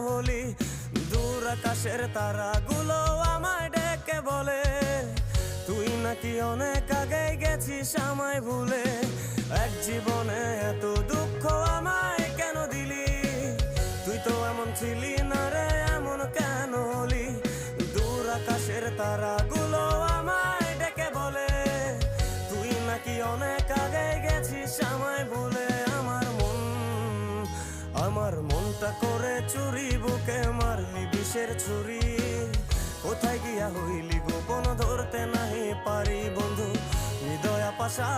হলি? দূর আকাশের তারাগুলো আমায় ডেকে বলে তুই নাকি অনেক আগে গেছিস আমায় ভুলে। এক জীবনে এত দুঃখ আমায় কেন দিলি? তুই তো এমন ছিলি না রে, এমন কেন হলি? দূর আকাশের তারাগুলো আমায় ডেকে বলে তুই নাকি অনেক আগে গেছিস আমায় ভুলে। আমার মনটা করে চুরি, বুকে মারলি বিষের ছুরি। কোথায় গিয়া হইলি গোপন, ধরতে নাহি পারি বন্ধু। হৃদয় পাশা